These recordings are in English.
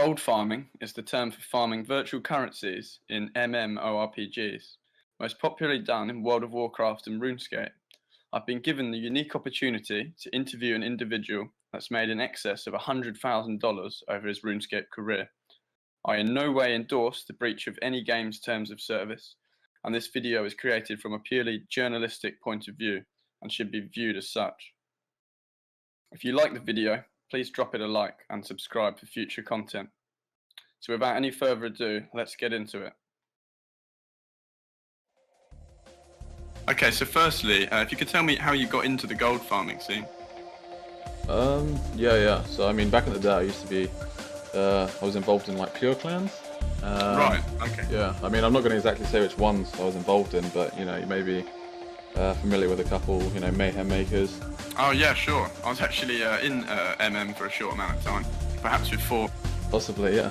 Gold farming is the term for farming virtual currencies in MMORPGs, most popularly done in World of Warcraft and RuneScape. I've been given the unique opportunity to interview an individual that's made in excess of $100,000 over his RuneScape career. I in no way endorse the breach of any game's terms of service, and this video is created from a purely journalistic point of view and should be viewed as such. If you like the video, please drop it a like and subscribe for future content. So without any further ado, let's get into it. Okay, so firstly, if you could tell me how you got into the gold farming scene. Yeah. So I mean, back in the day, I used to be, I was involved in like pure clans. Right. Okay. Yeah. I mean, I'm not going to exactly say which ones I was involved in, but you know, you may be familiar with a couple, you know, mayhem makers. Oh yeah, sure. I was actually in MM for a short amount of time, perhaps with 4. Possibly, yeah.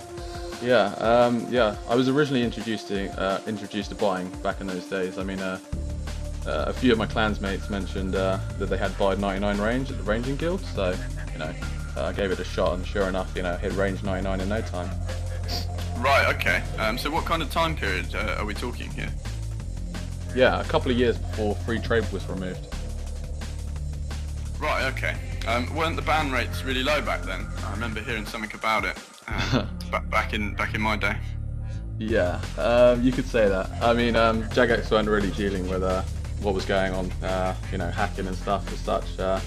Yeah. I was originally introduced to buying back in those days. I mean, a few of my clansmates mentioned that they had buyed 99 range at the ranging guild, so you know, I gave it a shot, and sure enough, you know, hit range 99 in no time. Right. Okay. So what kind of time period are we talking here? Yeah, a couple of years before free trade was removed. Right. Okay. Weren't the ban rates really low back then? I remember hearing something about it back in my day. Yeah, you could say that. I mean, Jagex weren't really dealing with what was going on, you know, hacking and stuff as such. So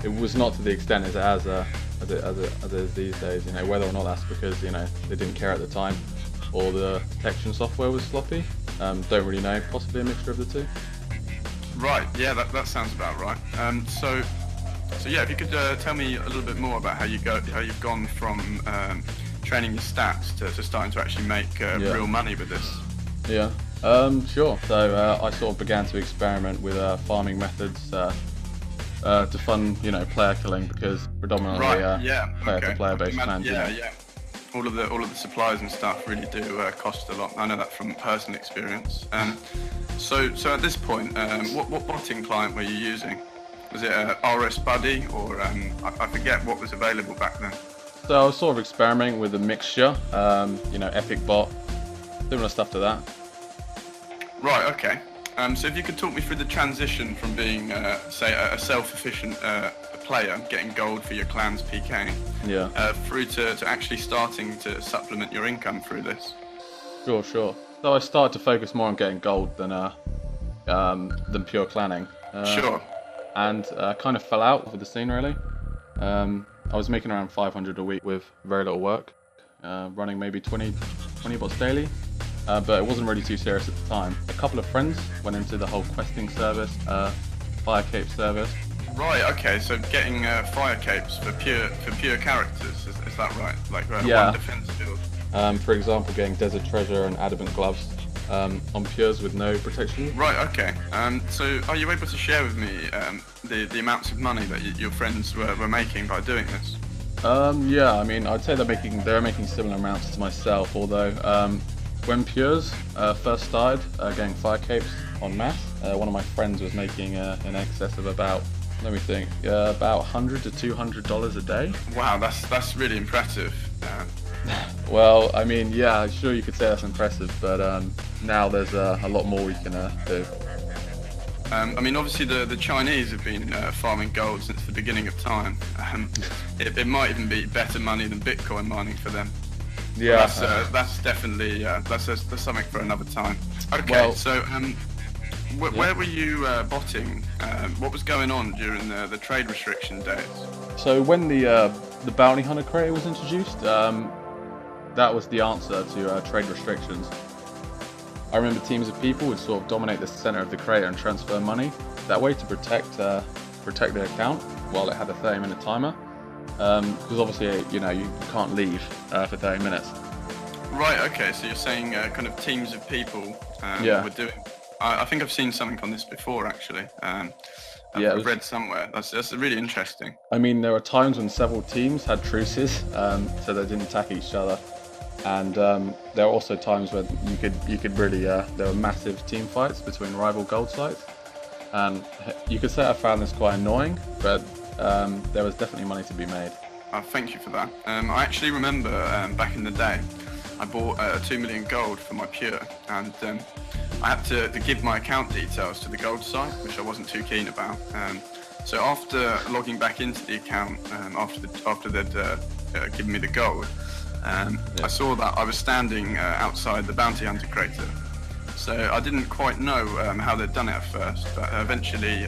it was not to the extent as it is these days. You know, whether or not that's because, you know, they didn't care at the time, or the detection software was sloppy. Don't really know. Possibly a mixture of the two. Right. Yeah, that sounds about right. So yeah, if you could tell me a little bit more about how you've gone from training your stats to starting to actually make real money with this. Yeah. Sure. So I sort of began to experiment with farming methods to fund, you know, player killing, because predominantly player-to-player based plans. Yeah. All of the supplies and stuff really do cost a lot. I know that from personal experience. So at this point, what botting client were you using? Was it RS Buddy, or I forget what was available back then? So I was sort of experimenting with a mixture, you know, Epic Bot, similar stuff to that. Right. Okay. So if you could talk me through the transition from being, say, a self-efficient player, getting gold for your clan's PK, through to actually starting to supplement your income through this. Sure. So I started to focus more on getting gold than pure clanning. Sure. And kind of fell out with the scene, really. I was making around 500 a week with very little work, running maybe 20 bots daily, but it wasn't really too serious at the time. A couple of friends went into the whole questing service, fire cape service. Right. Okay. So getting fire capes for pure characters, is that right? Like one defense build. For example, getting desert treasure and adamant gloves on pures with no protection. Right. Okay. So are you able to share with me the amounts of money that your friends were making by doing this? Yeah. I mean, I'd say they're making similar amounts to myself. Although when pures first started getting fire capes en masse, one of my friends was making in excess of about, let me think, about $100 to $200 a day. Wow, that's really impressive. Well, I mean, yeah, sure, you could say that's impressive, but now there's a lot more we can do. I mean, obviously the Chinese have been farming gold since the beginning of time. It might even be better money than Bitcoin mining for them. Yeah, that's definitely that's something for another time. Okay, well, so where were you botting? What was going on during the trade restriction days? So when the bounty hunter crate was introduced, that was the answer to trade restrictions. I remember teams of people would sort of dominate the center of the crate and transfer money that way to protect their account while it had a 30-minute timer. Because obviously, you know, you can't leave for 30 minutes. Right. Okay. So you're saying kind of teams of people were doing. I think I've seen something on this before, actually. I've read somewhere. That's really interesting. I mean, there were times when several teams had truces, so they didn't attack each other, and there were also times when you could really there were massive team fights between rival gold sites, and you could say I found this quite annoying, but there was definitely money to be made. Thank you for that. I actually remember back in the day, I bought 2 million gold for my pure, and I had to give my account details to the gold site, which I wasn't too keen about. So after logging back into the account, after they'd given me the gold, I saw that I was standing outside the bounty hunter crater. So I didn't quite know how they'd done it at first, but eventually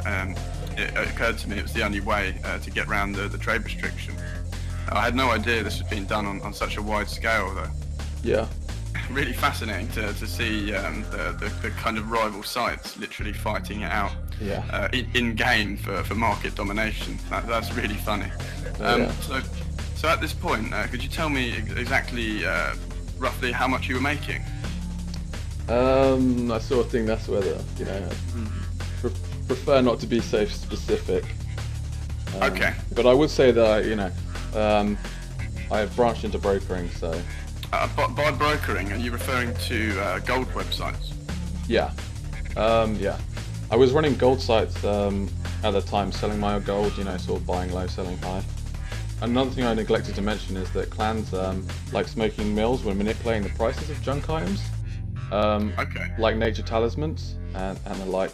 it occurred to me it was the only way to get around the trade restriction. I had no idea this was being done on such a wide scale, though. Yeah. Really fascinating to see the kind of rival sites literally fighting it out in game for market domination. That's really funny. So at this point, could you tell me exactly, roughly how much you were making? I sort of think that's where prefer not to be so specific. Okay. But I would say that I have branched into brokering, so. By brokering, are you referring to gold websites? Yeah. Yeah. I was running gold sites at the time, selling my gold, sort of buying low, selling high. Another thing I neglected to mention is that clans, like smoking mills, were manipulating the prices of junk items, like nature talismans and the like.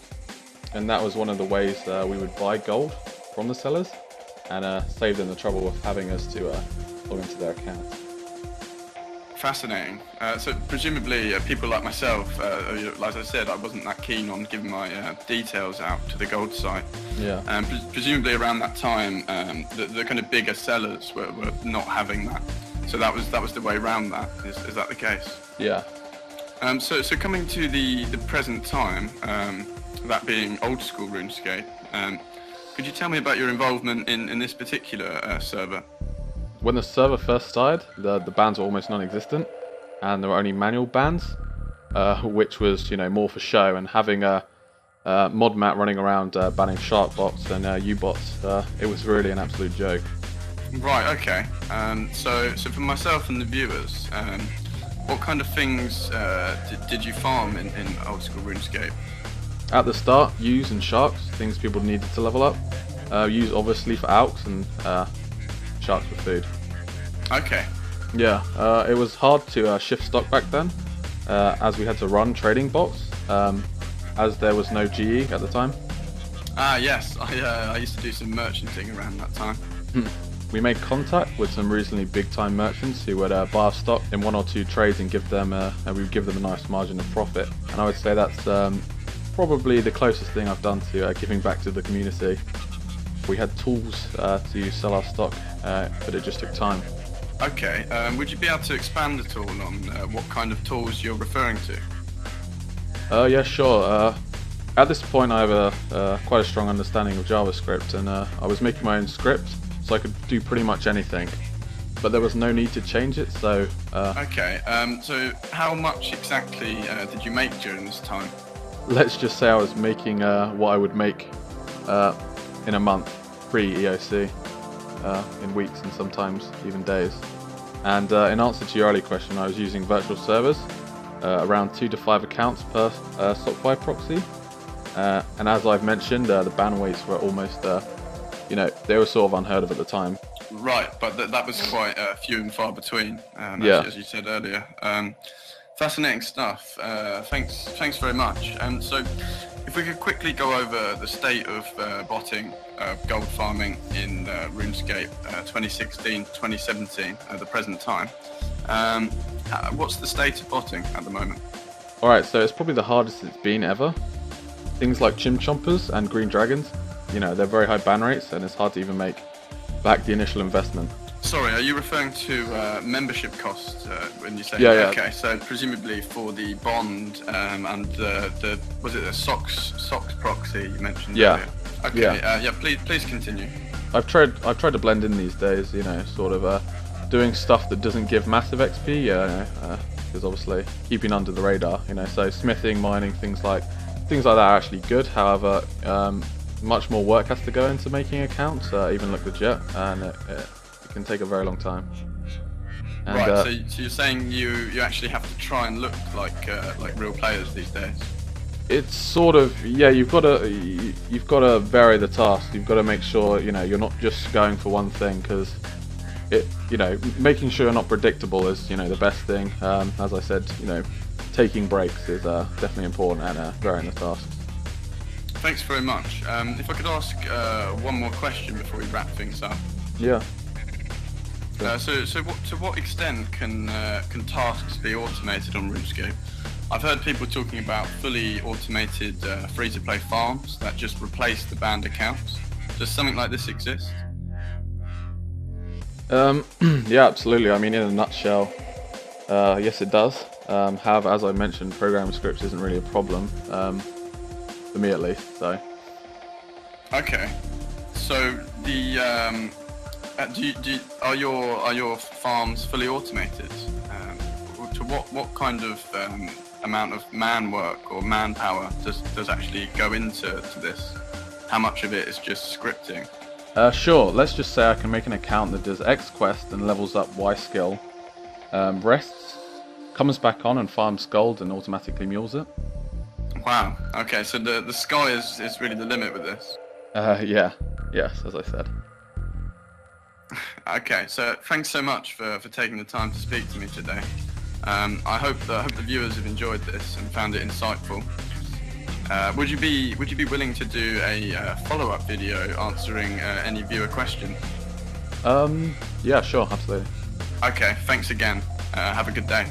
And that was one of the ways we would buy gold from the sellers and save them the trouble of having us to log into their accounts. Fascinating. So presumably people like myself, like I said, I wasn't that keen on giving my details out to the gold site. Yeah. Presumably around that time, the kind of bigger sellers were not having that. So that was the way around that. Is that the case? Yeah. So coming to the present time, that being old school RuneScape, could you tell me about your involvement in this particular server? When the server first started, the bans were almost non-existent, and there were only manual bans, which was more for show. And having a mod mat running around banning shark bots and U-bots, it was really an absolute joke. Right. Okay. So for myself and the viewers, what kind of things did you farm in old school RuneScape? At the start, U's and sharks, things people needed to level up. U's obviously for alks and sharks for food. Okay. Yeah, it was hard to shift stock back then, as we had to run trading bots, as there was no GE at the time. Yes, I used to do some merchanting around that time. We made contact with some reasonably big time merchants who would buy our stock in 1 or 2 trades and give them we would give them a nice margin of profit. And I would say that's probably the closest thing I've done to giving back to the community. We had tools to sell our stock, but it just took time. Okay, would you be able to expand at all on what kind of tools you're referring to? Yeah, sure. At this point I have quite a strong understanding of JavaScript, and I was making my own script, so I could do pretty much anything. But there was no need to change it, so... Okay, so how much exactly did you make during this time? Let's just say I was making what I would make in a month, pre-EOC, in weeks and sometimes even days. And in answer to your earlier question, I was using virtual servers, around 2 to 5 accounts per SOC5 proxy. And as I've mentioned, the ban weights were almost, they were sort of unheard of at the time. Right, but that was quite few and far between, as you said earlier. Fascinating stuff. Thanks very much. So, if we could quickly go over the state of botting, gold farming in RuneScape 2016-2017 at the present time. What's the state of botting at the moment? Alright, so it's probably the hardest it's been ever. Things like chim chompers and green dragons, they're very high ban rates, and it's hard to even make back the initial investment. Sorry, are you referring to membership costs when you say? Yeah. Okay, so presumably for the bond and the was it the SOX proxy you mentioned earlier? Okay, yeah. Please continue. I've tried to blend in these days, sort of doing stuff that doesn't give massive XP, because obviously keeping under the radar, so smithing, mining, things like that are actually good. However, much more work has to go into making accounts, even look legit, and it can take a very long time. And, right, so you're saying you actually have to try and look like real players these days? It's sort of, yeah, you've got to vary the task. You've got to make sure you're not just going for one thing, because making sure you're not predictable is, the best thing. As I said, taking breaks is definitely important and varying the tasks. Thanks very much. If I could ask one more question before we wrap things up. Yeah. To what extent can tasks be automated on RuneScape? I've heard people talking about fully automated free-to-play farms that just replace the banned accounts. Does something like this exist? Yeah, absolutely. I mean, in a nutshell, yes, it does. However, as I mentioned, programming scripts isn't really a problem, for me at least. So. Okay. So the are your farms fully automated? To what kind of amount of man work or manpower does actually go into this? How much of it is just scripting? Sure, let's just say I can make an account that does X quest and levels up Y skill, rests, comes back on and farms gold and automatically mules it. Wow, okay, so the sky is really the limit with this? Yeah, yes, as I said. Okay, so thanks so much for taking the time to speak to me today. I hope the viewers have enjoyed this and found it insightful. Would you be willing to do a follow-up video answering any viewer questions? Yeah, sure, absolutely. Okay, thanks again. Have a good day.